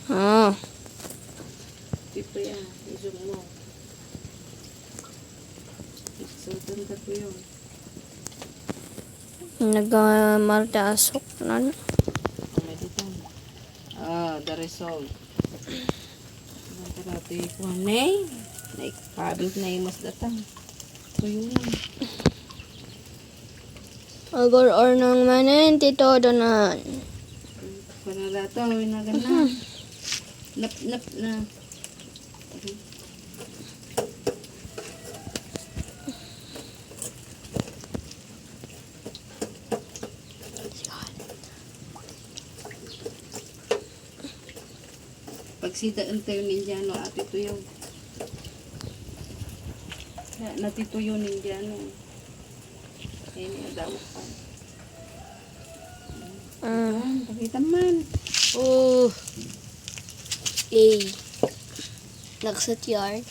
Ah. Tipo yan. I-zoom mo. Iksutan ka po yun. Nagmartasok na. Meditan. The result. Nakarati ko. Nay. Naikabit na imas datang. So yun lang. Agor or nang manin, tito donan. Panalato, winagana. Nap na. Pagsidaan tayo ninjano, ati tuyo. Natituyo ninjano. Ini daw pa. Pakita man. Nagsat yard.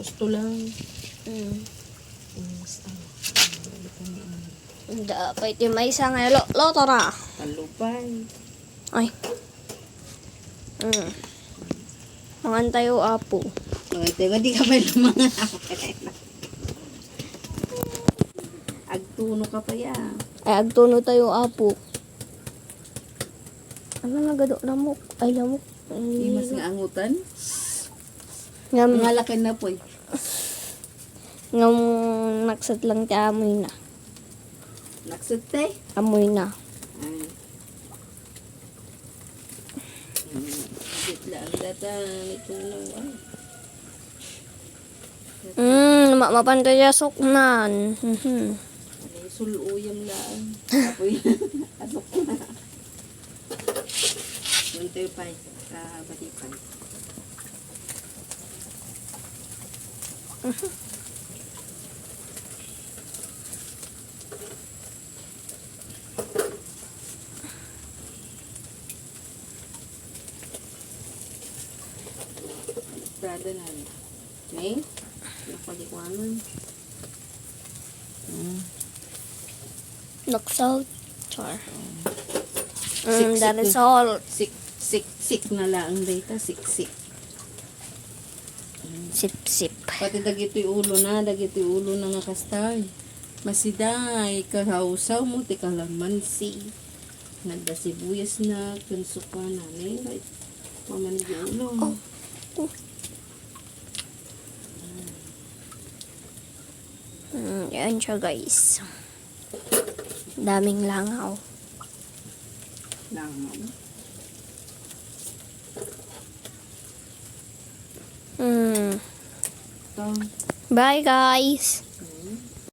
Gusto lang. Dapat yung may isang loto na. Talupay. Ay. Mangantay o apo. Mangantay, di ka pa lumangan ako. Agtuno ka pa ya. Ay, agtuno tayo apo. Ano nagado? Lamok. Ay, lamok. Imas nga angutan. Ngam, Ngalakin na po eh. ngam nagsat lang ta amoy na. Naksute. Amoy na. Lang data ito lang. Mapantayasok nan. Suluyang lang. Apoy. Asok na. Munti pa. Kabatipan. Dada na. Okay? Napalikwanan. Naksaw. Char. Sik-sik That is all. Sik na lang data. Sik. Sip. Pati dagito'y ulo na nga kastay. Masiday, kahausaw mo, ti kalamansi. Nagda sibuyas na, kunsuka na. Right? Mamanig yung ulo. Yan siya guys. Daming langaw. Langaw. Bye guys.